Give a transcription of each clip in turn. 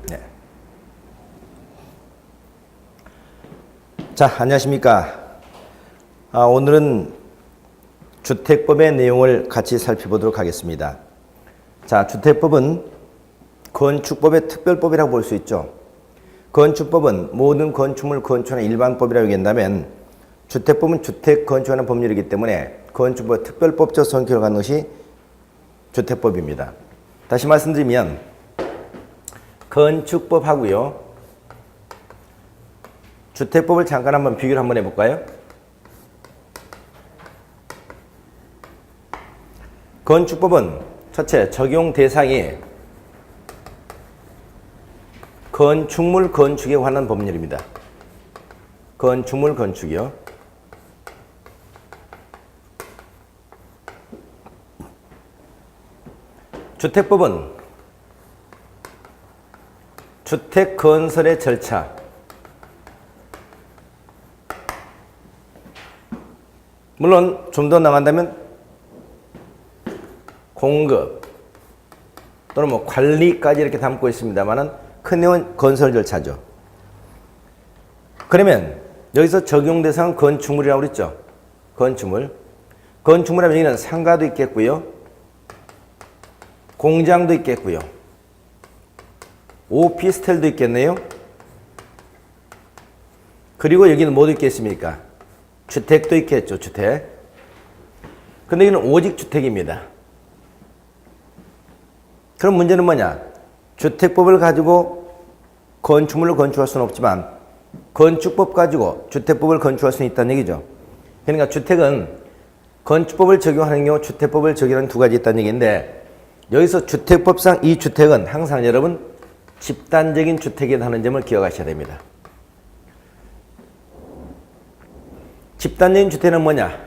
네. 자, 안녕하십니까. 오늘은 주택법의 내용을 같이 살펴보도록 하겠습니다. 자, 주택법은 건축법의 특별법이라고 볼 수 있죠. 건축법은 모든 건축물 건축하는 일반법이라고 얘기한다면 주택법은 주택 건축하는 법률이기 때문에 건축법의 특별법적 성격을 갖는 것이 주택법입니다. 다시 말씀드리면 건축법하고요, 주택법을 잠깐 한번 비교를 한번 해볼까요? 건축법은 첫째, 적용 대상이 건축물 건축에 관한 법률입니다. 건축물 건축이요. 주택법은 주택 건설의 절차, 물론 좀 더 나간다면 공급 또는 뭐 관리까지 이렇게 담고 있습니다만은 큰 내용은 건설 절차죠. 그러면 여기서 적용 대상은 건축물이라고 그랬죠. 건축물. 건축물하면 여기는 상가도 있겠고요, 공장도 있겠고요, 오피스텔도 있겠네요. 그리고 여기는 뭐도 있겠습니까? 주택도 있겠죠. 주택. 근데 여기는 오직 주택입니다. 그럼 문제는 뭐냐? 주택법을 가지고 건축물을 건축할 수는 없지만 건축법 가지고 주택법을 건축할 수는 있다는 얘기죠. 그러니까 주택은 건축법을 적용하는 경우 주택법을 적용하는 두 가지 있다는 얘기인데, 여기서 주택법상 이 주택은 항상 여러분 집단적인 주택이라는 하는 점을 기억하셔야 됩니다. 집단적인 주택은 뭐냐?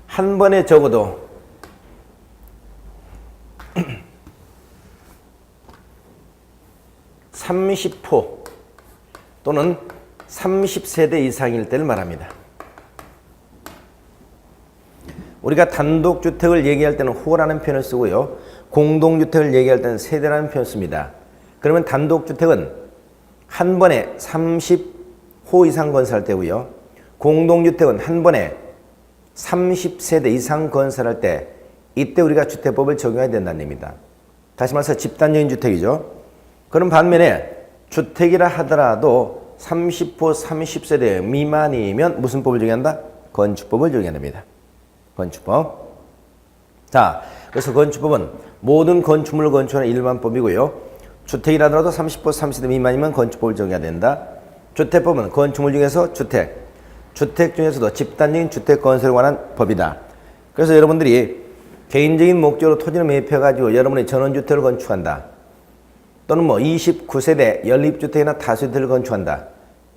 한 번에 적어도 (30호) 또는 30세대 이상일 때를 말합니다. 우리가 단독주택을 얘기할 때는 호라는 표현을 쓰고요, 공동주택을 얘기할 때는 세대라는 표현을 씁니다. 그러면 단독주택은 한 번에 30호 이상 건설할 때고요, 공동주택은 한 번에 30세대 이상 건설할 때, 이때 우리가 주택법을 적용해야 된다는 얘기입니다. 다시 말해서 집단적인 주택이죠. 그럼 반면에 주택이라 하더라도 30호, 30세대 미만이면 무슨 법을 적용한다? 건축법을 적용해야 됩니다. 건축법. 자, 그래서 건축법은 모든 건축물을 건축하는 일반법이고요, 주택이라 하더라도 30호, 30세대 미만이면 건축법을 적용해야 된다. 주택법은 건축물 중에서 주택 중에서도 집단적인 주택 건설에 관한 법이다. 그래서 여러분들이 개인적인 목적으로 토지를 매입해가지고 여러분이 전원주택을 건축한다, 또는 뭐 29세대 연립주택이나 다수주택을 건축한다,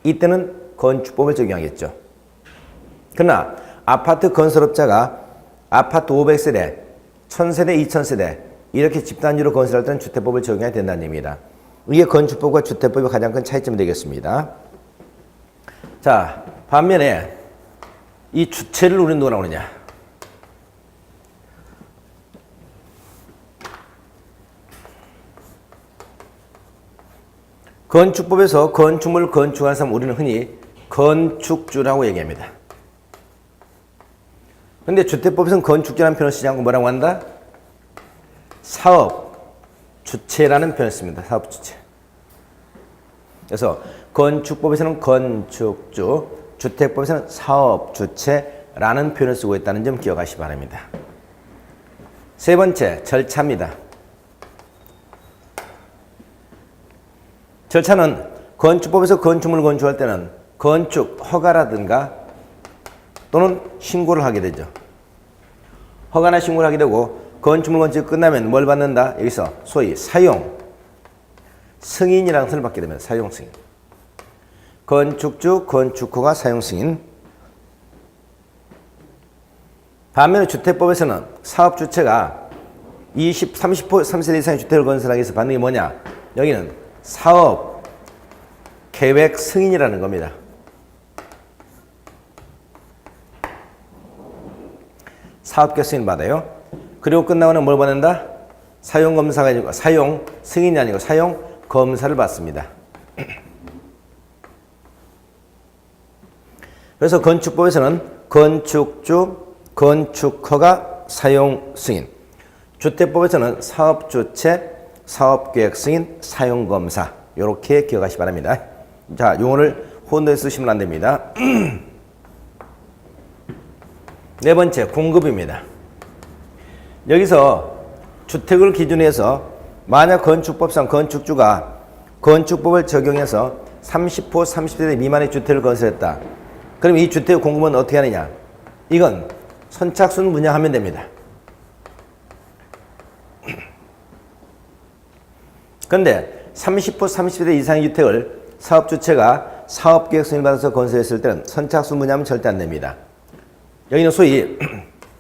이때는 건축법을 적용하겠죠. 그러나 아파트 건설업자가 아파트 500세대, 1000세대, 2000세대 이렇게 집단지로 건설할 때는 주택법을 적용해야 된다는 얘기입니다. 이게 건축법과 주택법의 가장 큰 차이점이 되겠습니다. 자, 반면에 이 주체를 우리는 뭐라고 그러냐? 건축법에서 건축물을 건축하는 사람 우리는 흔히 건축주라고 얘기합니다. 그런데 주택법에서는 건축주라는 표현을 쓰지 않고 뭐라고 한다? 사업주체라는 표현을 씁니다. 사업주체. 그래서 건축법에서는 건축주, 주택법에서는 사업주체라는 표현을 쓰고 있다는 점 기억하시기 바랍니다. 세 번째, 절차입니다. 절차는 건축법에서 건축물을 건축할 때는 건축 허가라든가 또는 신고를 하게 되죠. 허가나 신고를 하게 되고, 건축물 건축이 끝나면 뭘 받는다? 여기서 소위 사용 승인이라는 것을 받게 됩니다. 사용 승인. 건축주, 건축허가, 사용 승인. 반면에 주택법에서는 사업주체가 30호, 30세대 이상의 주택을 건설하기 위해서 받는 게 뭐냐? 여기는 사업 계획 승인이라는 겁니다. 사업 계획 승인 받아요. 그리고 끝나고는 뭘 받는다? 사용 검사가 아니고 사용 승인이 아니고 사용 검사를 받습니다. 그래서 건축법에서는 건축주, 건축허가, 사용 승인. 주택법에서는 사업주체, 사업계획 승인, 사용검사. 이렇게 기억하시기 바랍니다. 자, 용어를 혼돈에 쓰시면 안 됩니다. 네 번째, 공급입니다. 여기서 주택을 기준으로 해서 만약 건축법상 건축주가 건축법을 적용해서 30호, 30세대 미만의 주택을 건설했다. 그럼 이 주택 공급은 어떻게 하느냐? 이건 선착순 분양하면 됩니다. 그런데 30호, 30세대 이상의 주택을 사업주체가 사업계획 승인을 받아서 건설했을 때는 선착순 분양하면 절대 안 됩니다. 여기는 소위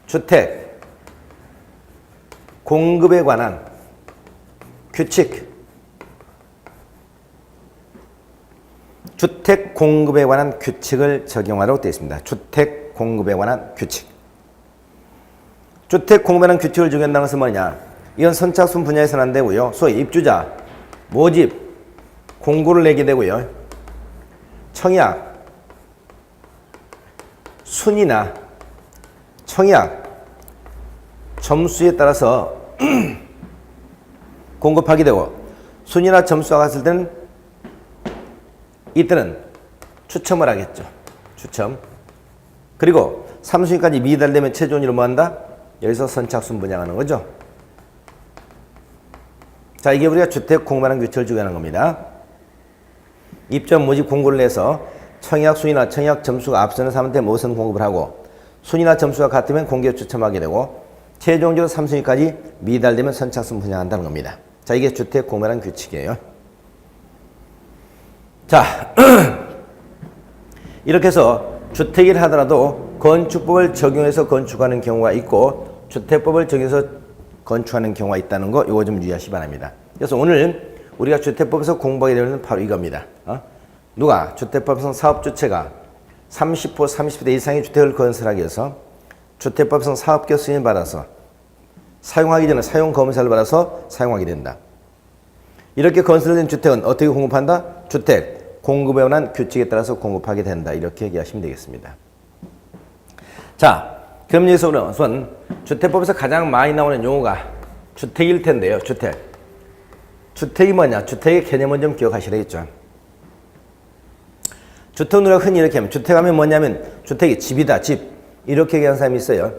주택 공급에 관한 규칙, 주택 공급에 관한 규칙을 적용하도록 되어 있습니다. 주택 공급에 관한 규칙. 주택 공급에 관한 규칙을 적용한다는 것은 뭐냐? 이건 선착순 분야에서는 안 되고요. 소위 입주자, 모집, 공고를 내게 되고요. 청약, 순위나 청약, 점수에 따라서 공급하게 되고 순위나 점수가 갔을 때는 이때는 추첨을 하겠죠. 추첨. 그리고 3순위까지 미달되면 최종적으로 뭐 한다? 여기서 선착순 분양하는 거죠. 자, 이게 우리가 주택 공급하는 규칙을 적용하는 겁니다. 입점 모집 공고를 내서 청약 순위나 청약 점수가 앞서는 사람한테 우선 공급을 하고 순위나 점수가 같으면 공개 추첨하게 되고 최종적으로 3순위까지 미달되면 선착순 분양한다는 겁니다. 자, 이게 주택 공급하는 규칙이에요. 자, 이렇게 해서 주택이라 하더라도 건축법을 적용해서 건축하는 경우가 있고 주택법을 적용해서 건축하는 경우가 있다는 거 이거 좀 유의하시기 바랍니다. 그래서 오늘 우리가 주택법에서 공부하게 되는 바로 이겁니다. 누가 주택법상 사업주체가 30호, 30대 이상의 주택을 건설하기 위해서 주택법상 사업계획 승인을 받아서 사용하기 전에 사용검사를 받아서 사용하게 된다. 이렇게 건설된 주택은 어떻게 공급한다? 주택 공급에 관한 규칙에 따라서 공급하게 된다. 이렇게 얘기하시면 되겠습니다. 자, 그럼 여기서 우선 주택법에서 가장 많이 나오는 용어가 주택일 텐데요. 주택. 주택이 뭐냐? 주택의 개념은 좀 기억하시라겠죠. 주택은 우리가 흔히 이렇게 하면 주택하면 뭐냐면 주택이 집이다. 집. 이렇게 얘기하는 사람이 있어요.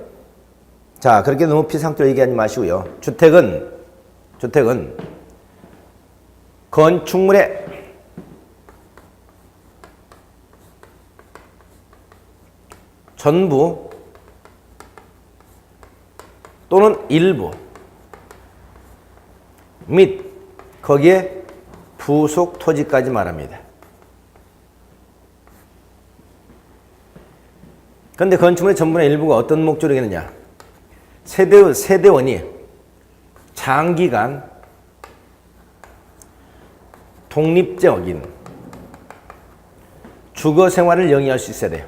자, 그렇게 너무 피상적으로 얘기하지 마시고요. 주택은 건축물의 전부 또는 일부 및 거기에 부속 토지까지 말합니다. 그런데 건축물의 전부나 일부가 어떤 목적으로 하느냐? 세대원이 장기간 독립적인 주거 생활을 영위할 수 있어야 돼요.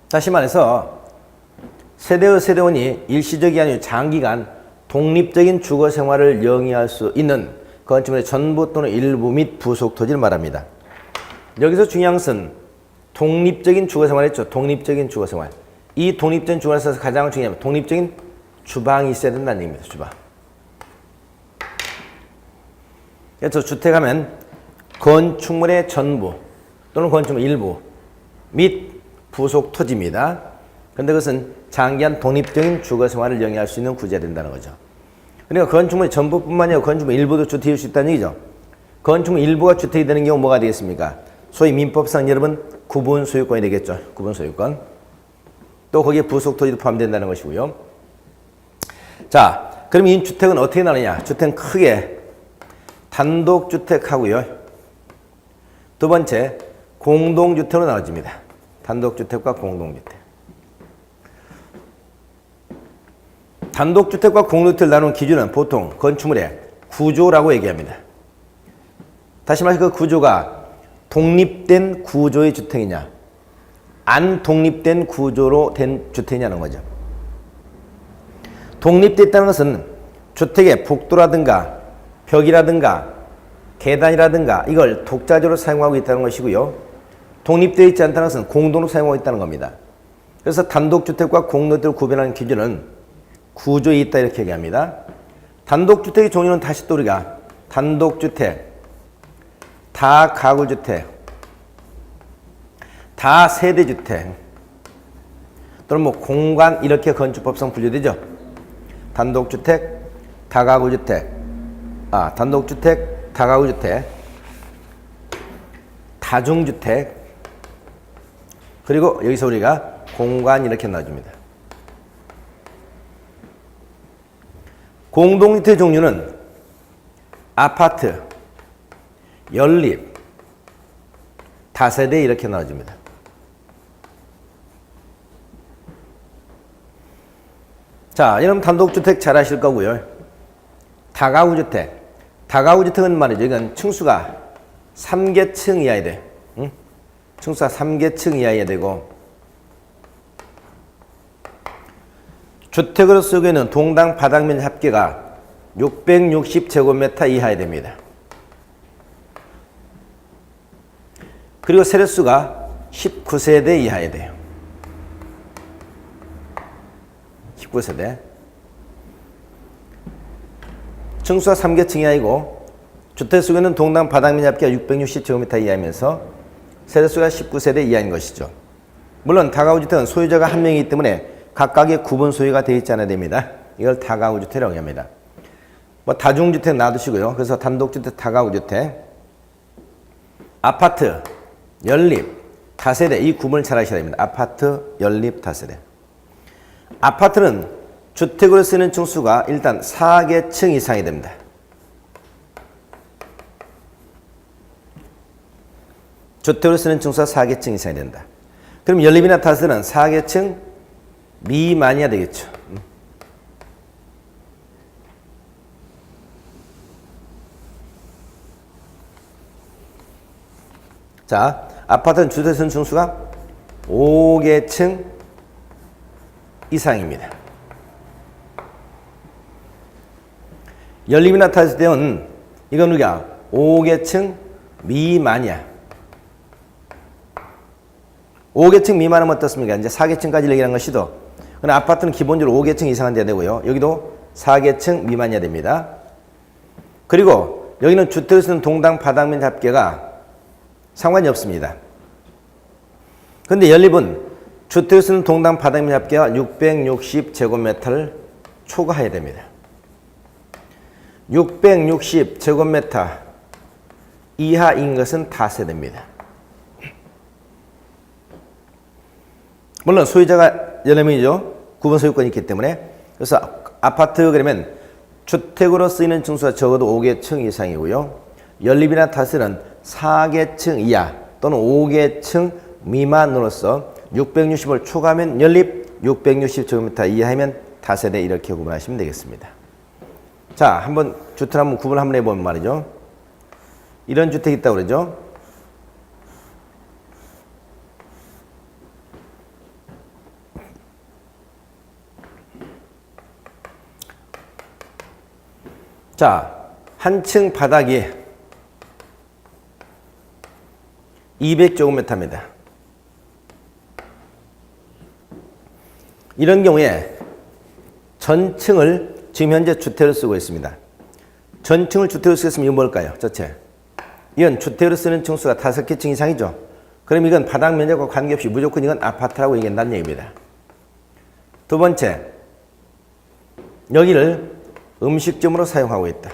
다시 말해서 세대원이 일시적이 아니라 장기간 독립적인 주거 생활을 영위할 수 있는 건축물의 전부 또는 일부 및 부속 토지를 말합니다. 여기서 중요한 것은 독립적인 주거 생활을 했죠. 독립적인 주거 생활. 이 독립적인 주거 생활에서 가장 중요한 독립적인 주방이 있어야 된다는 얘기입니다. 주방. 그래서 주택하면 건축물의 전부 또는 건축물 일부 및 부속 토지입니다. 그런데 그것은 장기한 독립적인 주거 생활을 영위할 수 있는 구제가 된다는 거죠. 그러니까 건축물의 전부뿐만 아니라 건축물 일부도 주택일 수 있다는 얘기죠. 건축물 일부가 주택이 되는 경우 뭐가 되겠습니까? 소위 민법상 여러분 구분 소유권이 되겠죠. 구분 소유권. 또 거기에 부속 토지도 포함된다는 것이고요. 자, 그럼 이 주택은 어떻게 나누냐? 주택은 크게 단독주택하고요. 두 번째, 공동주택으로 나눠집니다. 단독주택과 공동주택. 단독주택과 공동주택을 나누는 기준은 보통 건축물의 구조라고 얘기합니다. 다시 말해서 그 구조가 독립된 구조의 주택이냐 안 독립된 구조로 된 주택이냐는 거죠. 독립되어 있다는 것은 주택의 복도라든가 벽이라든가 계단이라든가 이걸 독자적으로 사용하고 있다는 것이고요. 독립되어 있지 않다는 것은 공동으로 사용하고 있다는 겁니다. 그래서 단독주택과 공동주택을 구별하는 기준은 구조에 있다 이렇게 얘기합니다. 단독주택의 종류는 다시 또 우리가 단독주택, 다가구주택, 다세대주택 또는 뭐 공간 이렇게 건축법상 분류되죠. 단독주택, 다가구주택, 단독주택, 다가구주택, 다중주택 그리고 여기서 우리가 공간 이렇게 나눠줍니다. 공동주택 종류는 아파트, 연립, 다세대 이렇게 나눠집니다. 자, 여러분 단독주택 잘 아실 거고요. 다가구주택. 다가구주택은 말이죠. 이건 층수가 3계층 이하야 돼. 응? 층수가 3계층 이하야 되고 주택으로 쓰고 있는 동당 바닥면 합계가 660제곱미터 이하야 됩니다. 그리고 세대수가 19세대 이하야 돼요. 19세대. 층수가 3계층 이하이고 주택 속에 있는 동당 바닥면 합계가 660제곱미터 이하이면서 세대수가 19세대 이하인 것이죠. 물론 다가구주택은 소유자가 한 명이기 때문에 각각의 구분 소유가 되어 있지 않아야 됩니다. 이걸 다가구주택이라고 합니다. 뭐 다중주택 놔두시고요. 그래서 단독주택, 다가구주택, 아파트, 연립, 다세대 이 구분을 잘 하셔야 됩니다. 아파트, 연립, 다세대. 아파트는 주택으로 쓰는 층수가 일단 4계층 이상이 됩니다. 주택으로 쓰는 층수가 4계층 이상이 된다. 그럼 연립이나 다세대는 4계층 미만이야 되겠죠. 자, 아파트는 주택 쓰는 층수가 5계층 이상입니다. 연립이나 다세대는 이건 우리가 5계층 미만이야. 5계층 미만하면 어떻습니까? 이제 4계층까지 얘기하는 것이도. 그러나 아파트는 기본적으로 5계층 이상은 돼야 되고요. 여기도 4계층 미만이어야 됩니다. 그리고 여기는 주택을 쓰는 동당 바닥면 합계가 상관이 없습니다. 그런데 연립은 주택을 쓰는 동당 바닥면 합계가 660제곱미터를 초과해야 됩니다. 660제곱미터 이하인 것은 다세대입니다. 물론 소유자가 여러 명이죠. 구분 소유권이 있기 때문에. 그래서 아파트 그러면 주택으로 쓰이는 층수가 적어도 5계층 이상이고요. 연립이나 다세대는 4계층 이하 또는 5계층 미만으로서 660을 초과하면 연립, 660제곱미터 이하이면 다세대 이렇게 구분하시면 되겠습니다. 자, 한번 주택 한번 구분 한번 해보면 말이죠. 이런 주택이 있다고 그러죠. 자, 한 층 바닥이 200제곱미터입니다. 이런 경우에 전층을 지금 현재 주택으로 쓰고 있습니다. 전층을 주택으로 쓰겠으면 이건 뭘까요? 전체. 이건 주택으로 쓰는 층수가 5계층 이상이죠. 그럼 이건 바닥 면적과 관계없이 무조건 이건 아파트라고 얘기한다는 얘기입니다. 두 번째, 여기를 음식점으로 사용하고 있다.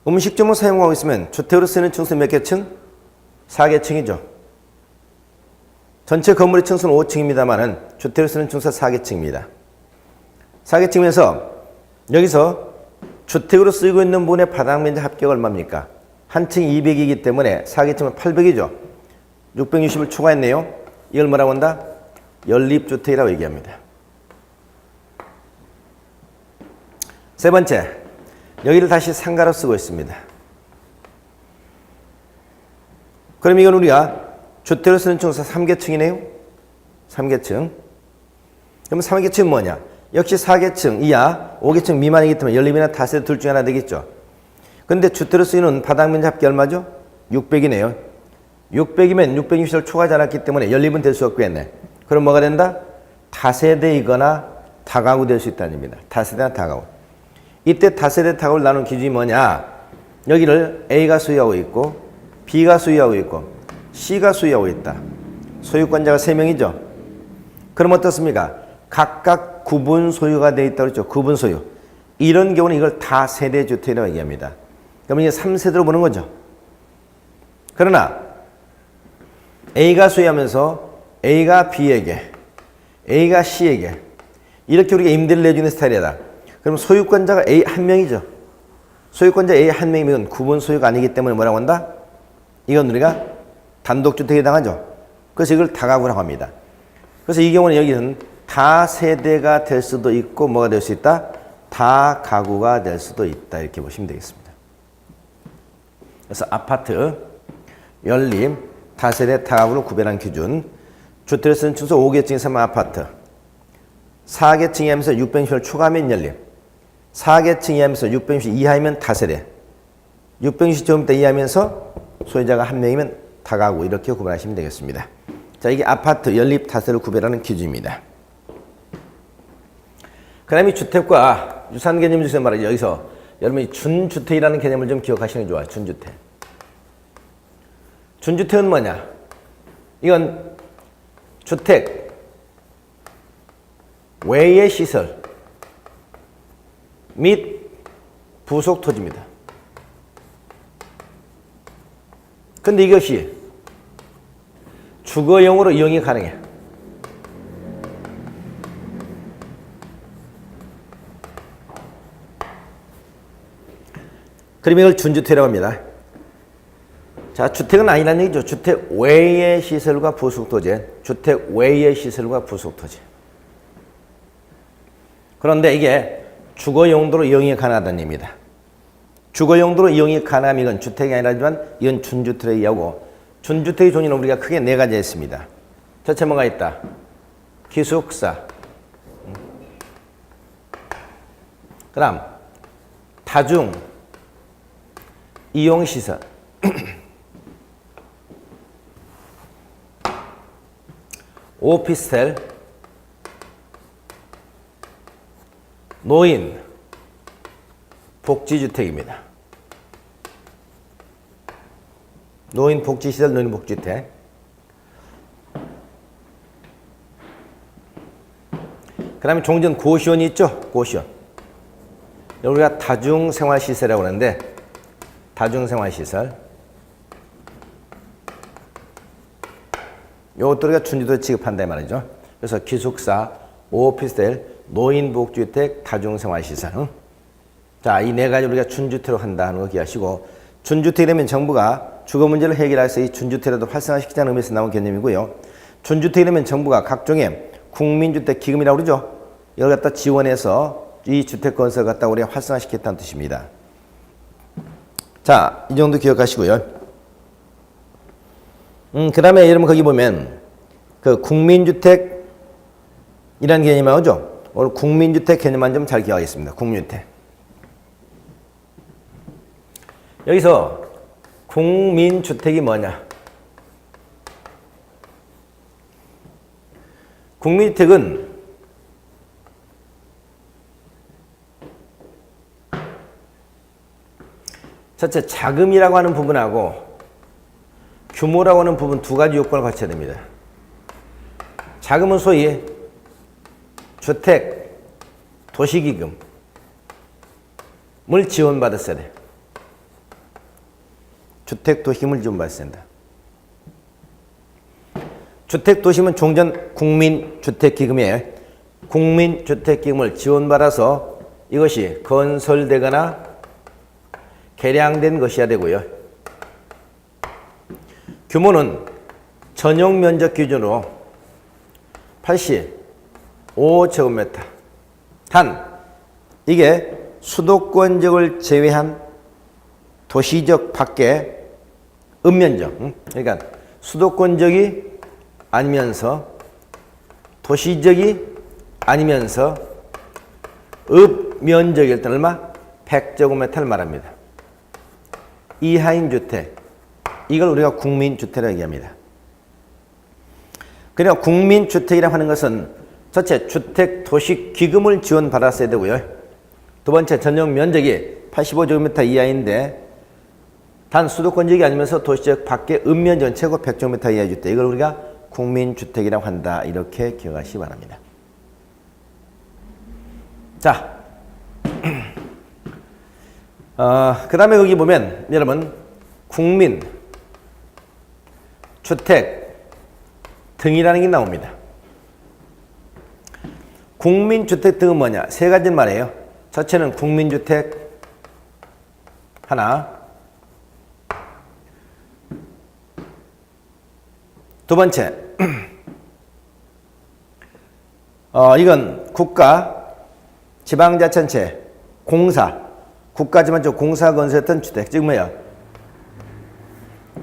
음식점으로 사용하고 있으면 주택으로 쓰는 층수 몇 개층? 4계층이죠. 전체 건물의 층수는 5층입니다만 주택으로 쓰는 층수가 4계층입니다. 4계층이면서 여기서 주택으로 쓰이고 있는 부분의 바닥 면적 합계가 얼마입니까? 한 층이 200이기 때문에 4계층은 800이죠. 660을 초과했네요. 이걸 뭐라고 한다? 연립주택이라고 얘기합니다. 세 번째, 여기를 다시 상가로 쓰고 있습니다. 그럼 이건 우리가 주택으로 쓰는 층수가 3계층이네요. 3계층. 그럼 3계층은 뭐냐? 역시 4계층 이하, 5계층 미만이기 때문에 연립이나 다세대 둘 중에 하나 되겠죠. 근데 주택으로 쓰이는 바닥면적 합계 얼마죠? 600이네요. 600이면 660을 초과하지 않았기 때문에 연립은 될 수 없겠네. 그럼 뭐가 된다? 다세대이거나 다가구 될 수 있다는 얘기입니다. 다세대나 다가구. 이때 다세대 다가구를 나눈 기준이 뭐냐? 여기를 A가 소유하고 있고 B가 소유하고 있고 C가 소유하고 있다. 소유권자가 3명이죠. 그럼 어떻습니까? 각각 구분 소유가 되어 있다고 했죠. 구분 소유. 이런 경우는 이걸 다세대 주택이라고 얘기합니다. 그러면 이제 3세대로 보는 거죠. 그러나 A가 소유하면서 A가 B에게, A가 C에게 이렇게 우리가 임대를 내주는 스타일이다. 그럼 소유권자가 A 한 명이죠. 소유권자 A 한 명이면 구분 소유가 아니기 때문에 뭐라고 한다? 이건 우리가 단독주택에 해당하죠. 그래서 이걸 다가구라고 합니다. 그래서 이 경우는 여기는 다세대가 될 수도 있고 뭐가 될 수 있다? 다가구가 될 수도 있다. 이렇게 보시면 되겠습니다. 그래서 아파트, 연립, 다세대, 다가구를 구별한 기준. 주택을 쓰는 층수 5계층에서만 아파트, 4계층 이하면서 660을 초과하면 연립, 4계층 이하면서 660 이하이면 다세대, 660제곱미터 이하면서 소유자가 한 명이면 다가구 이렇게 구분하시면 되겠습니다. 자, 이게 아파트, 연립, 다세대를 구별하는 기준입니다. 그 다음에 주택과 유사한 개념 중에서 말이죠. 여기서 여러분이 준주택이라는 개념을 좀 기억하시는 게 좋아요. 준주택. 준주택은 뭐냐? 이건 주택 외의 시설 및 부속 토지입니다. 근데 이것이 주거용으로 이용이 가능해. 그럼 이걸 준주택이라고 합니다. 자, 주택은 아니라는 얘기죠. 주택 외의 시설과 부속 토지. 주택 외의 시설과 부속 토지. 그런데 이게 주거 용도로 이용이 가능하다는 얘기입니다. 주거 용도로 이용이 가능하면 이건 주택이 아니라지만 이건 준주택을 얘기하고, 준주택의 종류는 우리가 크게 4가지 있습니다. 첫째 뭐가 있다? 기숙사. 그 다음 다중 이용시설. 오피스텔, 노인, 복지주택입니다. 노인 복지시설, 노인 복지주택. 그 다음에 종전 고시원이 있죠? 고시원. 우리가 다중생활시설이라고 하는데, 다중생활시설. 요것도 우리가 준주택 취급한다 말이죠. 그래서 기숙사, 오피스텔, 노인복지주택, 다중생활시설. 응? 자, 이 4가지 우리가 준주택으로 한다 하는 거 기억하시고, 준주택이 되면 정부가 주거 문제를 해결해서 이 준주택이라도 활성화시키자는 의미에서 나온 개념이고요. 준주택이 되면 정부가 각종의 국민주택 기금이라고 그러죠. 이걸 갖다 지원해서 이 주택 건설을 갖다 우리가 활성화시켰다는 뜻입니다. 자, 이 정도 기억하시고요. 그 다음에 여러분 거기 보면 그 국민주택이라는 개념이 나오죠. 오늘 국민주택 개념만 좀 잘 기억하겠습니다. 국민주택. 여기서 국민주택이 뭐냐? 국민주택은 첫째 자금이라고 하는 부분하고 규모라고 하는 부분 2가지 요건을 갖춰야 됩니다. 자금은 소위 주택, 도시기금을 지원받았어야 돼. 주택, 도시기금을 지원받았어야 된다. 주택, 도시기금은 종전 국민주택기금이에요. 국민주택기금을 지원받아서 이것이 건설되거나 개량된 것이어야 되고요. 규모는 전용 면적 기준으로 85제곱미터. 단, 이게 수도권 지역을 제외한 도시적 밖에 읍면적, 그러니까 수도권 지역이 아니면서 도시적이 아니면서 읍 면적일 때는 얼마? 100제곱미터를 말합니다. 이하인 주택. 이걸 우리가 국민주택이라고 얘기합니다. 그러니까 국민주택이라고 하는 것은 첫째, 주택도시기금을 지원받았어야 되고요. 두 번째, 전용 면적이 85제곱미터 이하인데 단 수도권 지역이 아니면서 도시적 밖에 읍면적은 최고 100제곱미터 이하의 주택. 이걸 우리가 국민주택이라고 한다. 이렇게 기억하시기 바랍니다. 자, 그 다음에 여기 보면 여러분 국민, 주택 등이라는 게 나옵니다. 국민주택 등은 뭐냐? 세 가지 말이에요. 첫째는 국민주택 하나, 두 번째 이건 국가, 지방자치단체, 공사, 국가지방자치 공사 건설했던 주택, 즉 뭐예요?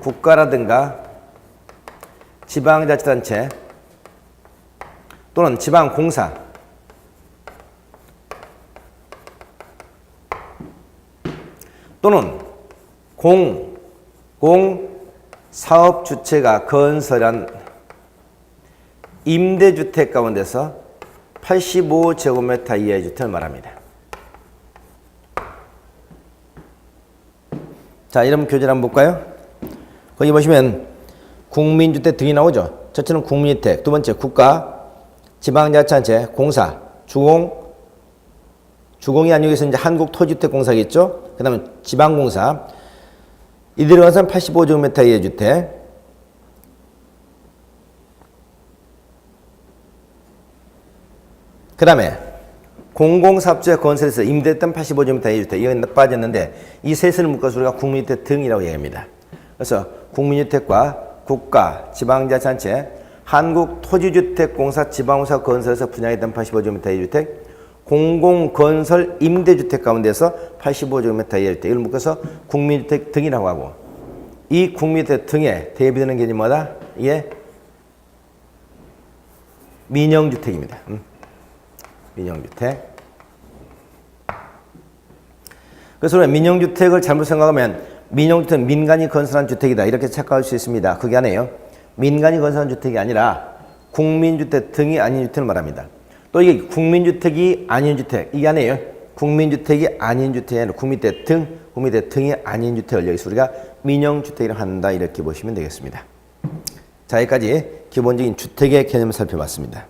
국가라든가 지방자치단체 또는 지방공사 또는 공사업주체가 건설한 임대주택 가운데서 85제곱미터 이하의 주택을 말합니다. 자, 이런 교재를 한번 볼까요? 거기 보시면 국민주택 등이 나오죠. 첫째는 국민주택, 두 번째 국가, 지방자치단체, 공사, 주공이 아니고 이제 한국토지주택공사겠죠. 그 다음에 지방공사. 이들에 가서는 85제곱미터 이하의 주택. 그 다음에 공공사업주의 건설에서 임대했던 85제곱미터 이하의 주택. 이건 빠졌는데 이 셋을 묶어서 우리가 국민주택 등이라고 얘기합니다. 그래서 국민주택과 국가, 지방자치단체, 한국토지주택공사, 지방공사 건설에서 분양했던 85제곱미터 이하의 주택, 공공건설 임대주택 가운데서 85제곱미터 이하의 주택, 이걸 묶어서 국민주택 등이라고 하고, 이 국민주택 등에 대비되는 게 뭐다? 이게 민영주택입니다. 민영주택. 그래서 우리가 민영주택을 잘못 생각하면 민영주택은 민간이 건설한 주택이다 이렇게 착각할 수 있습니다. 그게 아니에요. 민간이 건설한 주택이 아니라 국민주택 등이 아닌 주택을 말합니다. 또 이게 국민주택이 아닌 주택, 이게 아니에요. 국민주택이 아닌 주택이 아니라 국민주택 등이 아닌 주택을 여기서 우리가 민영주택이라고 한다 이렇게 보시면 되겠습니다. 자, 여기까지 기본적인 주택의 개념을 살펴봤습니다.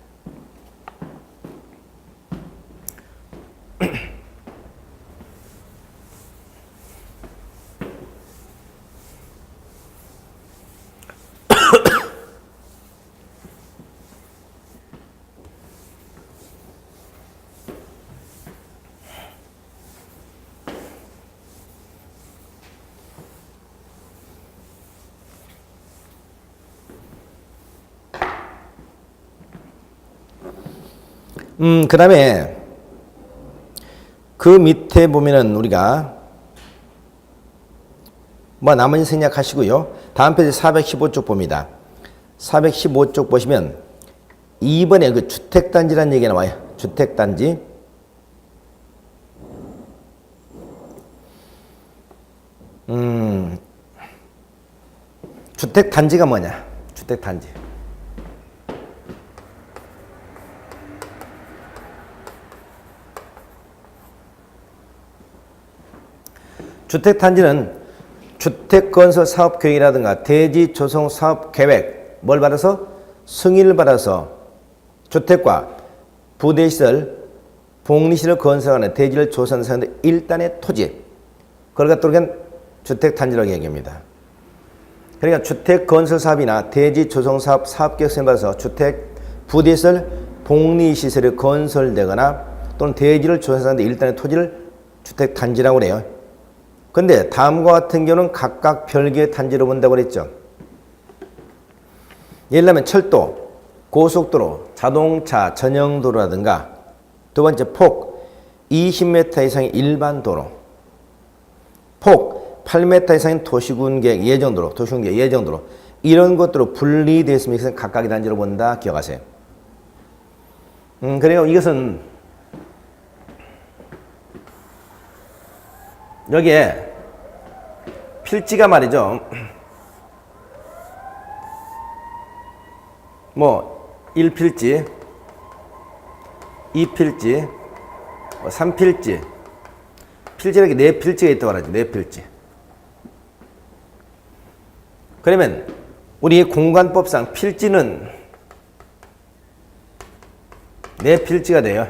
그 다음에 그 밑에 보면은 우리가 뭐 나머지 생략하시고요. 다음 페이지 415쪽 봅니다. 415쪽 보시면 2번에 그 주택단지라는 얘기가 나와요. 주택단지. 주택단지가 뭐냐? 주택단지. 주택단지는 주택건설사업계획이라든가 대지조성사업계획 뭘 받아서? 승인을 받아서 주택과 부대시설, 복리시설 건설하는 대지를 조성하는 일단의 토지, 그걸 갖도록 주택단지라고 얘기합니다. 그러니까 주택건설사업이나 대지조성사업 사업계획 승인을 받아서 주택, 부대시설, 복리시설이 건설되거나 또는 대지를 조성하는 일단의 토지를 주택단지라고 그래요. 근데 다음과 같은 경우는 각각 별개의 단지로 본다고 그랬죠. 예를 들면 철도, 고속도로, 자동차 전용도로라든가, 두 번째 폭 20m 이상의 일반 도로, 폭 8m 이상의 도시군계획 예정도로, 이런 것들로 분리되어 있으면 이것은 각각의 단지로 본다. 기억하세요. 그리고 이것은 여기에 필지가 말이죠. 뭐 1필지, 2필지, 3필지, 필지라는 게 4필지가 있다고 하죠. 4필지. 그러면 우리 공간법상 필지는 4필지가 돼요.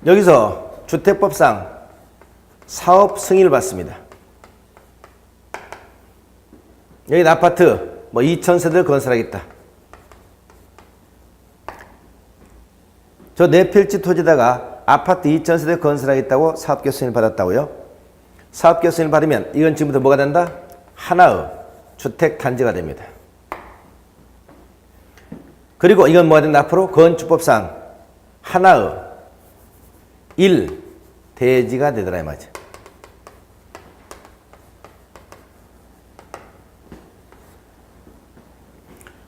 여기서 주택법상 사업 승인을 받습니다. 여기 아파트 뭐 2,000세대를 건설하겠다. 저 4필지 토지에다가 아파트 2,000세대 건설하겠다고 사업계 승인을 받았다고요. 사업계 승인을 받으면 이건 지금부터 뭐가 된다? 하나의 주택단지가 됩니다. 그리고 이건 뭐가 된다? 앞으로 건축법상 하나의 1대지가 되더라 이 말이죠.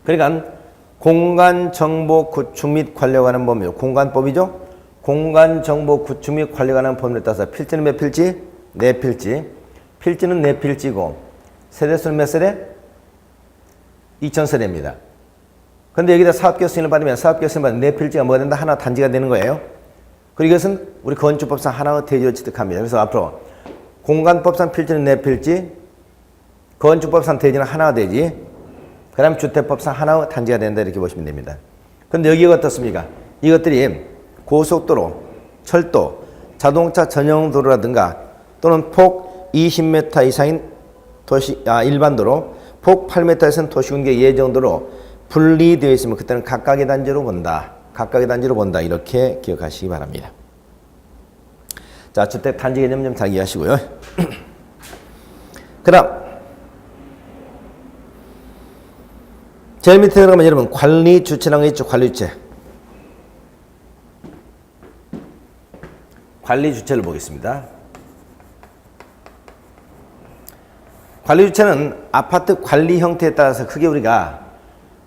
그러니까 공간정보 구축 및 관리에 관한 법이죠. 공간법이죠. 공간정보 구축 및 관리에 관한 법률에 따라서 필지는 몇 필지? 4필지. 필지는 4필지고 세대수는 몇 세대? 2,000세대입니다. 근데 여기다 사업계 승인을 받으면 사업계 승인을 받으면 4필지가 뭐가 된다? 하나 단지가 되는 거예요. 그리고 이것은 우리 건축법상 하나의 대지로 취득합니다. 그래서 앞으로 공간법상 필지는 4필지, 건축법상 대지는 하나의 대지, 그 다음 주택법상 하나의 단지가 된다 이렇게 보시면 됩니다. 그런데 여기가 어떻습니까? 이것들이 고속도로, 철도, 자동차 전용 도로라든가 또는 폭 20m 이상인 일반도로, 폭 8m 이상 도시군계 예정도로 분리되어 있으면 그때는 각각의 단지로 본다. 각각의 단지로 본다. 이렇게 기억하시기 바랍니다. 자, 주택 단지 개념 좀 잘 이해하시고요. 그 다음 제일 밑에 들어가면 여러분 관리 주체라는 게 있죠. 관리 주체. 관리 주체를 보겠습니다. 관리 주체는 아파트 관리 형태에 따라서 크게 우리가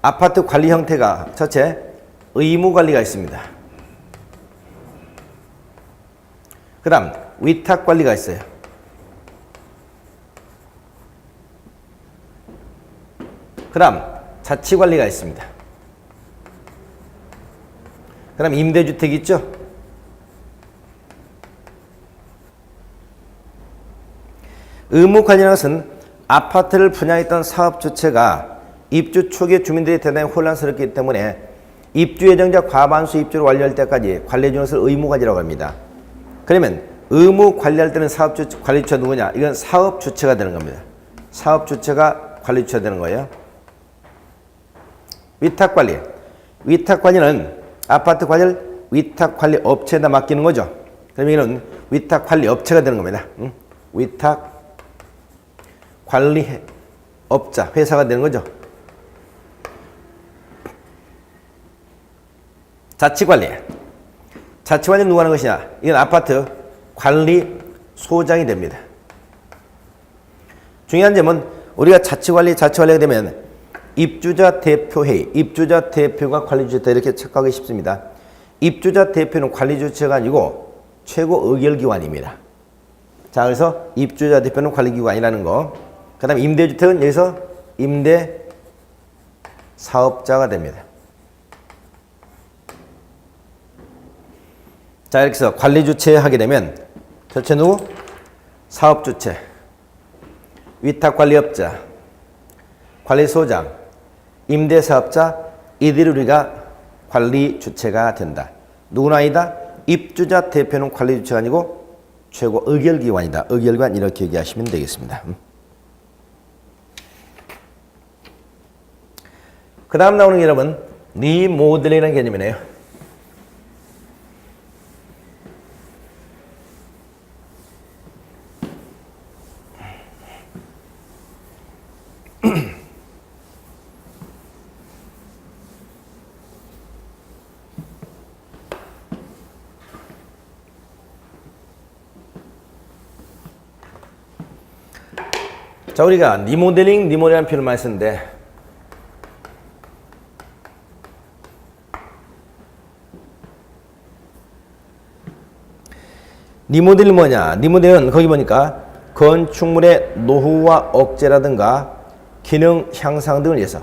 아파트 관리 형태가 첫째 의무 관리가 있습니다. 그 다음 위탁 관리가 있어요. 그 다음 자치 관리가 있습니다. 그 다음 임대주택이 있죠. 의무 관리라는 것은 아파트를 분양했던 사업 주체가 입주 초기에 주민들이 대단히 혼란스럽기 때문에 입주 예정자 과반수 입주를 완료할 때까지 관리해 주는 것을 의무 관리라고 합니다. 그러면 의무 관리할 때는 사업 주체, 관리 주체가 누구냐? 이건 사업 주체가 되는 겁니다. 사업 주체가 관리 주체가 되는 거예요. 위탁 관리. 위탁 관리는 아파트 관리를 위탁 관리 업체에다 맡기는 거죠. 그러면 이는 위탁 관리 업체가 되는 겁니다. 위탁 관리 업자, 회사가 되는 거죠. 자치관리. 자치관리는 누가 하는 것이냐? 이건 아파트 관리 소장이 됩니다. 중요한 점은 우리가 자치관리가 되면 입주자 대표회의, 입주자 대표가 관리주체다 이렇게 착각하기 쉽습니다. 입주자 대표는 관리주체가 아니고 최고 의결기관입니다. 자, 그래서 입주자 대표는 관리기관이라는 거. 그 다음에 임대주택은 여기서 임대사업자가 됩니다. 자, 이렇게 해서 관리주체 하게 되면 첫째 누구? 사업주체, 위탁관리업자, 관리소장, 임대사업자, 이들이 우리가 관리주체가 된다. 누구나 아니다. 입주자 대표는 관리주체가 아니고 최고 의결기관이다. 의결기관 이렇게 얘기하시면 되겠습니다. 그 다음 나오는 게 여러분 리모델링이라는 개념이네요. 자, 우리가 리모델링이라는 표현을 많이 쓰는데 리모델이 뭐냐? 리모델은 거기 보니까 건축물의 노후화 억제라든가 기능 향상 등을 위해서,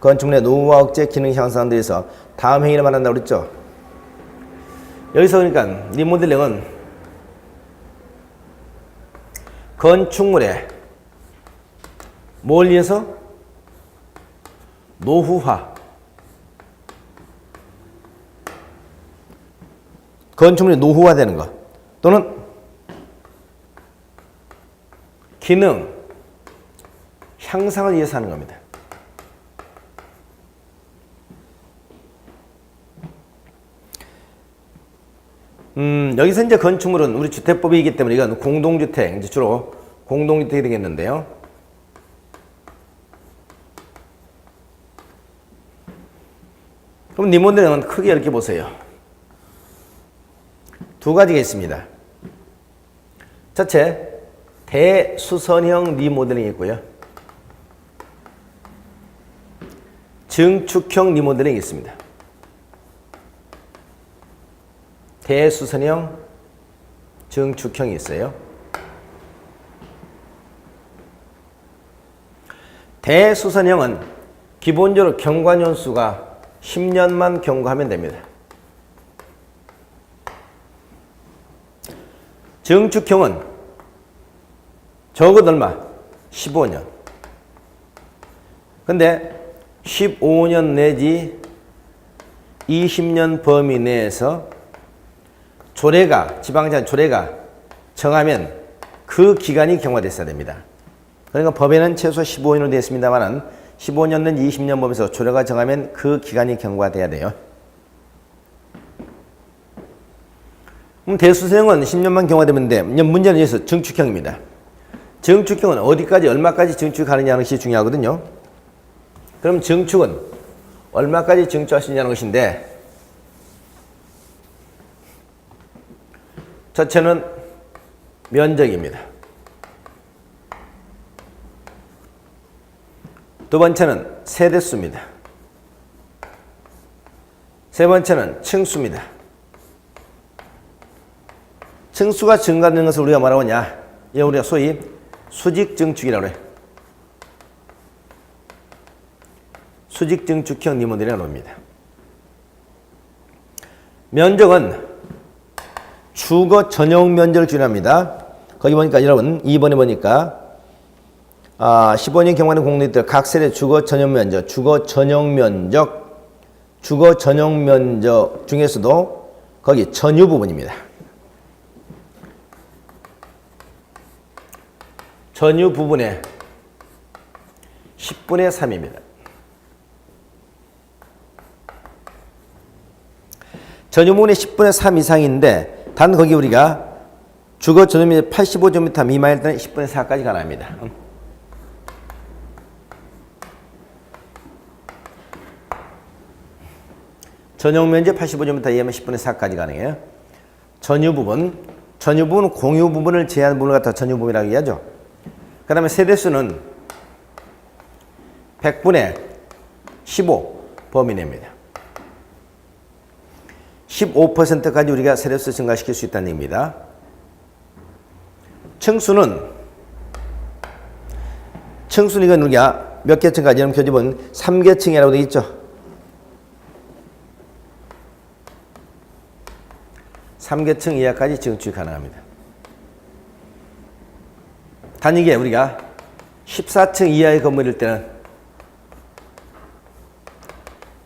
건축물의 노후화 억제, 기능 향상 등을 위해서 다음 행위를 말한다고 그랬죠. 여기서 그러니까 리모델링은 건축물의 뭘 위해서? 노후화. 건축물이 노후화되는 것 또는 기능 향상을 위해서 하는 겁니다. 여기서 이제 건축물은 우리 주택법이기 때문에 이건 공동주택, 이제 주로 공동주택이 되겠는데요. 그럼 리모델링은 크게 이렇게 보세요. 두 가지가 있습니다. 첫째, 대수선형 리모델링이 있고요. 증축형 리모델링이 있습니다. 대수선형, 증축형이 있어요. 대수선형은 기본적으로 경과년수가 10년만 경과하면 됩니다. 증축형은 적어도 얼마? 15년. 근데 15년 내지 20년 범위 내에서 조례가, 지방자치 조례가 정하면 그 기간이 경과됐어야 됩니다. 그러니까 법에는 최소 15년으로 되어 있습니다만은 15년 내지 20년 범위에서 조례가 정하면 그 기간이 경과돼야 돼요. 대수선형은 10년만 경과되면 돼. 문제는 여기서 증축형입니다. 증축형은 어디까지, 얼마까지 증축하느냐는 것이 중요하거든요. 그럼 증축은 얼마까지 증축할 수 있냐는 것인데, 첫째는 면적입니다. 두 번째는 세대수입니다. 세 번째는 층수입니다. 층수가 증가되는 것을 우리가 뭐라고 하냐? 이 우리가 소위 수직증축이라고 해요. 수직증축형 리모델링이라고 합니다. 면적은 주거 전용 면적을 기준합니다. 거기 보니까 여러분 2번에 보니까 15년 경과는 공동주택 각 세대 주거 전용 면적, 주거 전용 면적 중에서도 거기 전유 부분입니다. 전유 부분의 10분의 3입니다. 전유 부분의 10분의 3 이상인데 단 거기 우리가 주거 전유면적 85제곱미터 미만일 때는 10분의 4까지 가능합니다. 전용면적 85제곱미터 이하면 10분의 4까지 가능해요. 전유 부분은 공유 부분을 제한 부분을 갖다 전유 부분이라고 얘기하죠. 그 다음에 세대수는 100분의 15 범위 내입니다. 15%까지 우리가 세대수 증가시킬 수 있다는 얘기입니다. 층수는 이건 우리가 몇 개층까지 여러분 교집은 3계층이라고 되어 있죠. 3계층 이하까지 증축이 가능합니다. 단 이게 우리가 14층 이하의 건물일 때는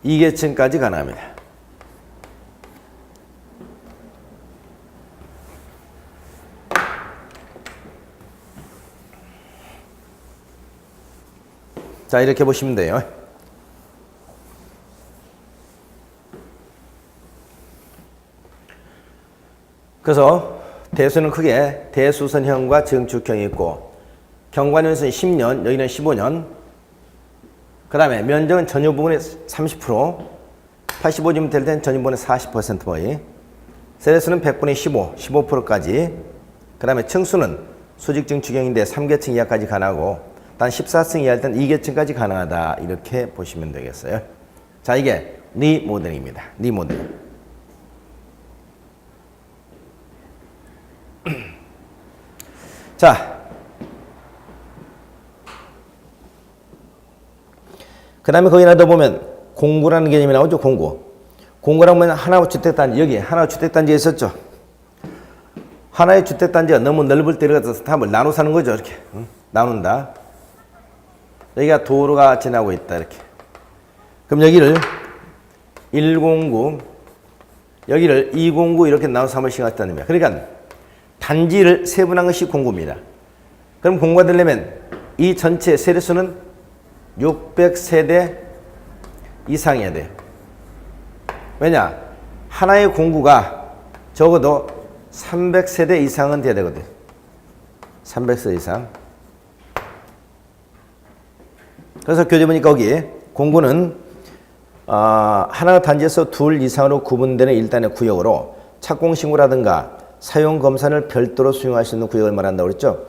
2계층까지 가능합니다. 자, 이렇게 보시면 돼요. 그래서 대수는 크게 대수선형과 증축형이 있고 경과년수는 10년, 여기는 15년. 그 다음에 면적은 전유 부분의 30%, 85제곱미터 될 때는 전유 부분의 40% 거의. 세대수는 100분의 15, 15%까지. 그 다음에 층수는 수직 증축형인데 3계층 이하까지 가능하고 단 14층 이하일 때는 2계층까지 가능하다. 이렇게 보시면 되겠어요. 자, 이게 리모델링입니다. 리모델링. 자, 그 다음에 거기나 더 보면 공구라는 개념이 나오죠. 공구라고 하면 하나의 주택단지, 여기 하나의 주택단지가 있었죠. 하나의 주택단지가 너무 넓을 때 이렇게 탑을 나눠 사는 거죠. 이렇게 나눈다. 여기가 도로가 지나고 있다. 이렇게. 그럼 여기를 109, 여기를 209 이렇게 나눠서 한 번씩 갔다는 거야. 그러니까 단지를 세분한 것이 공구입니다. 그럼 공구가 되려면 이 전체 세대수는 600세대 이상이어야 돼요. 왜냐? 하나의 공구가 적어도 300세대 이상은 돼야 되거든. 300세대 이상. 그래서 교재 보니까 거기 공구는 하나 단지에서 둘 이상으로 구분되는 일단의 구역으로 착공신고라든가 사용검사를 별도로 수용할 수 있는 구역을 말한다고 그랬죠.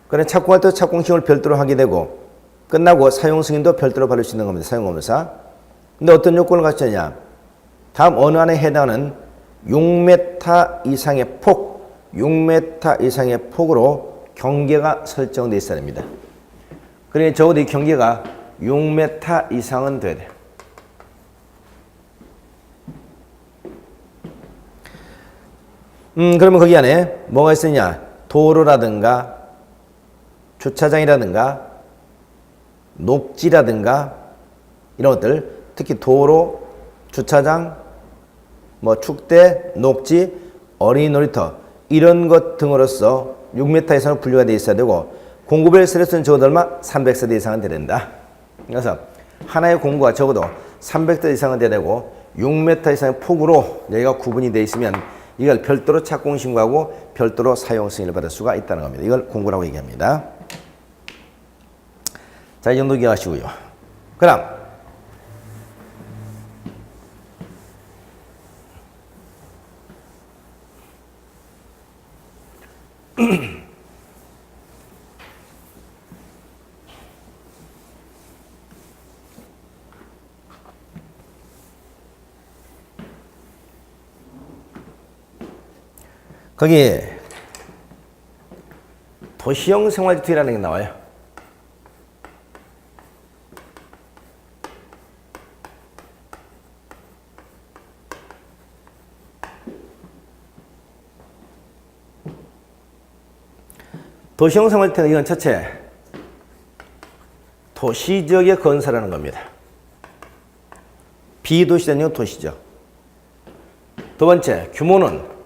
그래 착공할 때 착공신고를 별도로 하게 되고 끝나고 사용 승인도 별도로 받을 수 있는 겁니다. 사용검사. 근데 어떤 요건을 갖추느냐. 다음 어느 안에 해당하는 6m 이상의 폭, 6m 이상의 폭으로 경계가 설정되어 있어야 됩니다. 그러니 적어도 이 경계가 6m 이상은 돼야 돼요. 그러면 거기 안에 뭐가 있으냐? 도로라든가 주차장이라든가 녹지라든가 이런 것들, 특히 도로, 주차장, 뭐 축대, 녹지, 어린이 놀이터 이런 것 등으로서 6m 이상으로 분류가 되어 있어야 되고 공구별 세대수는 적어도 얼마? 300세대 이상은 돼야 된다. 그래서 하나의 공구가 적어도 300세대 이상은 돼야 되고 6m 이상의 폭으로 여기가 구분이 되어 있으면 이걸 별도로 착공신고하고 별도로 사용 승인을 받을 수가 있다는 겁니다. 이걸 공구라고 얘기합니다. 자, 이 정도 기억하시고요. 그 다음 거기 도시형 생활주택이라는 게 나와요. 도시형 생활주택은 이건 첫째 도시 지역에 건설하는 겁니다. 비도시는 도시죠. 두 번째 규모는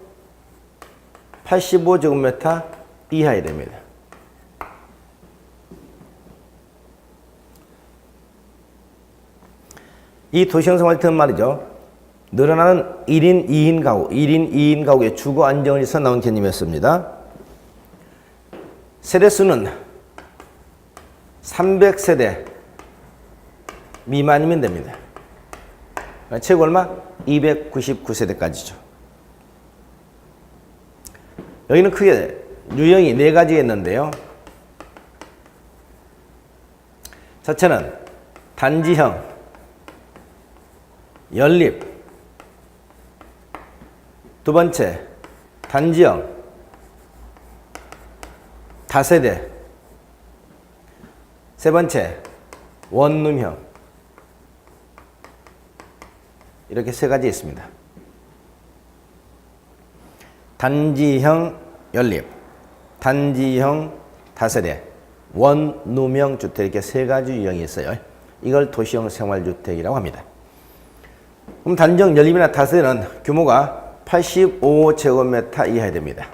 85제곱미터 이하야 됩니다. 이 도시형 생활주택은 말이죠. 늘어나는 1인 2인 가구, 1인 2인 가구의 주거 안정을 위해서 나온 개념이었습니다. 세대수는 300세대 미만이면 됩니다. 최고 얼마? 299세대까지죠. 여기는 크게 유형이 4가지가 있는데요. 첫째는 단지형, 연립. 두 번째, 단지형, 다세대. 세 번째, 원룸형. 이렇게 3가지 있습니다. 단지형 연립, 단지형 다세대, 원룸형 주택 이렇게 3가지 유형이 있어요. 이걸 도시형 생활주택이라고 합니다. 그럼 단지형 연립이나 다세대는 규모가 85제곱미터 이하야 됩니다.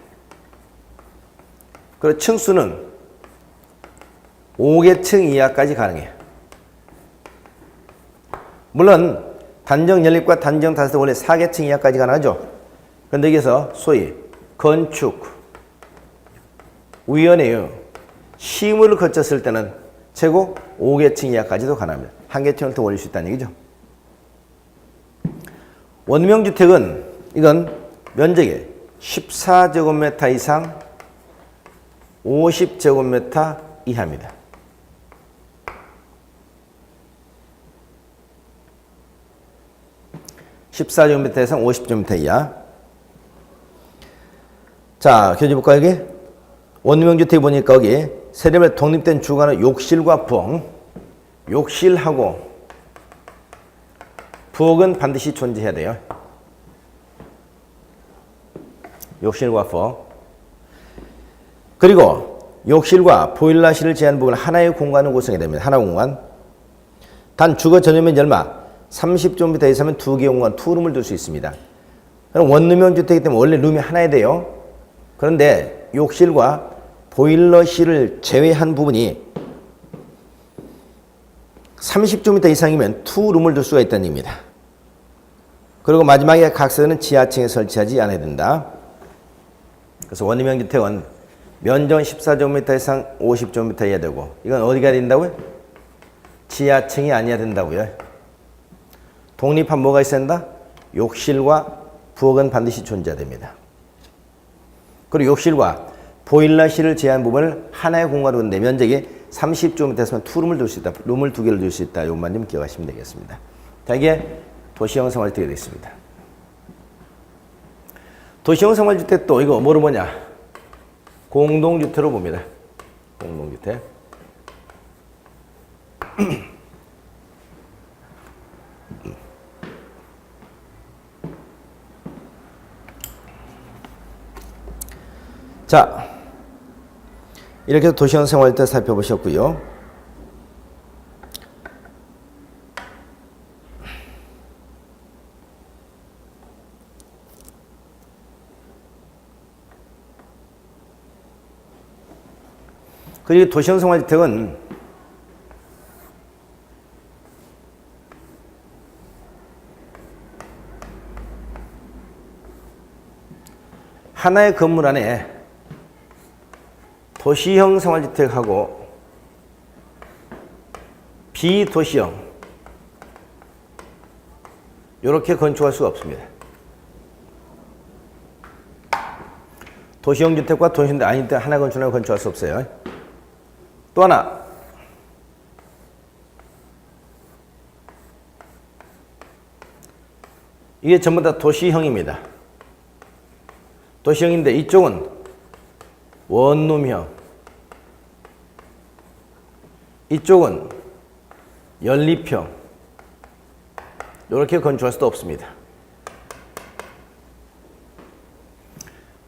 그리고 층수는 5개층 이하까지 가능해요. 물론 단지형 연립과 단지형 다세대 원래 4개층 이하까지 가능하죠. 그런데 여기서 소위 건축위원회의 심의를 거쳤을 때는 최고 5개층 이하까지도 가능합니다. 1개층을 더 올릴 수 있다는 얘기죠. 원룸형 주택은 이건 면적이 14제곱미터 이상 50제곱미터 이하입니다. (14제곱미터) 이상 50제곱미터 이하. 자, 교재 볼까요, 여기? 원룸형 주택 보니까 여기 세대별 독립된 주거는 욕실과 부엌, 욕실하고 부엌은 반드시 존재해야 돼요. 욕실과 부엌. 그리고 욕실과 보일러실을 제한 부분은 하나의 공간을 구성해야 됩니다. 하나 공간. 단 주거 전용면이 얼마? 30제곱미터 이상이면 2개의 공간, 투룸을 둘 수 있습니다. 그럼 원룸형 주택이기 때문에 원래 룸이 하나야 돼요. 그런데 욕실과 보일러실을 제외한 부분이 30제곱미터 이상이면 투룸을 둘 수가 있다는 얘기입니다. 그리고 마지막에 각 세대는 지하층에 설치하지 않아야 된다. 그래서 원룸형 주택은 면적 14제곱미터 이상 50제곱미터 이하 되고, 이건 어디가 된다고요? 지하층이 아니어야 된다고요. 독립한 뭐가 있어야 된다? 욕실과 부엌은 반드시 존재됩니다. 그리고 욕실과 보일러실을 제한 부분을 하나의 공간으로 내 면적이 30제곱미터에서만 투룸을 둘 수 있다. 룸을 2개를 둘 수 있다. 이것만 좀 기억하시면 되겠습니다. 자, 이게 도시형 생활주택이 되겠습니다. 도시형 생활주택도 이거 뭐로 보냐? 공동주택으로 봅니다. 공동주택. 자, 이렇게 도시형 생활주택 살펴보셨고요. 그리고 도시형 생활주택은 하나의 건물 안에 도시형 생활주택하고 비도시형 이렇게 건축할 수가 없습니다. 도시형 주택과 도시형 아닌 때 하나 건축하고 건축할 수 없어요. 또 하나, 이게 전부 다 도시형입니다. 도시형인데 이쪽은 원룸형, 이쪽은 연립형, 이렇게 건축할 수도 없습니다.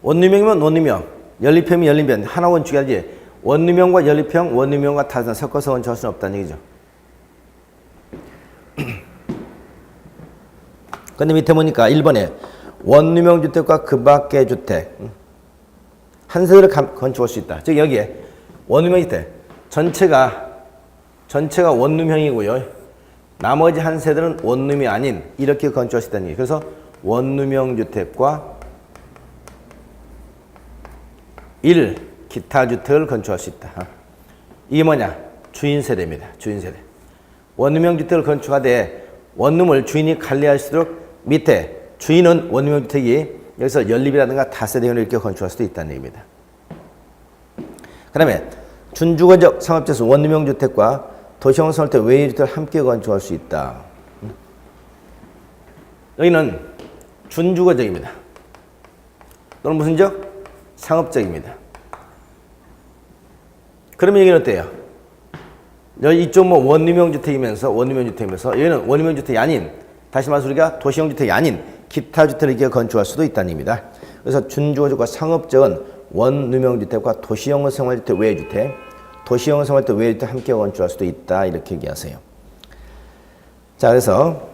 원룸형이면 원룸형, 연립형이면 연립형, 하나 건축해야지 원룸형과 연립형, 원룸형과 타선 섞어서 건축할 수는 없다는 얘기죠. 근데 밑에 보니까 1번에 원룸형 주택과 그 밖의 주택 한 세대를 건축할 수 있다. 즉 여기에 원룸형 주택 전체가 원룸형이고요. 나머지 한 세대는 원룸이 아닌 이렇게 건축할 수 있다는 얘기예요. 그래서 원룸형 주택과 기타 주택을 건축할 수 있다. 이게 뭐냐? 주인 세대입니다. 주인 세대. 원룸형 주택을 건축하되 원룸을 주인이 관리할 수 있도록 밑에 주인은 원룸형 주택이 여기서 연립이라든가 다세대형을 이렇게 건축할 수도 있다는 얘기입니다. 그 다음에 준주거적 상업재수 원룸형 주택과 도시형 생활주택 외의 주택을 함께 건축할 수 있다. 여기는 준주거적입니다. 또는 무슨 적? 상업적입니다. 그러면 여기는 어때요? 여기 이쪽 뭐 원룸형 주택이면서 여기는 원룸형 주택이 아닌, 다시 말해서 우리가 도시형 주택이 아닌 기타 주택을 이렇게 건축할 수도 있다는 얘기입니다. 그래서 준주거적과 상업적은 원룸형 주택과 도시형 생활주택 외의 주택, 도시형 생활주택 외의 주택 함께 건축할 수도 있다 이렇게 얘기하세요. 자, 그래서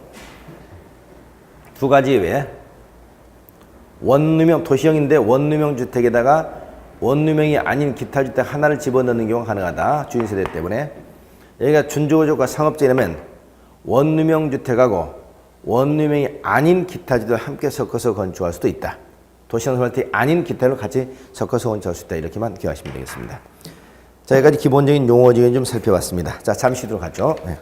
두 가지 외에 원룸형 도시형인데 원룸형 주택에다가 원룸형이 아닌 기타 주택 하나를 집어넣는 경우가 가능하다. 주인 세대 때문에. 여기가 준주거적과 상업적이라면 원룸형 주택하고 원룸형이 아닌 기타 주택을 함께 섞어서 건축할 수도 있다. 도시형 생활주택이 아닌 기타를 같이 섞어서 건축할 수 있다. 이렇게만 기억하시면 되겠습니다. 자, 여기까지 기본적인 용어 지금 좀 살펴봤습니다. 자, 잠시 뒤로 가죠. 네.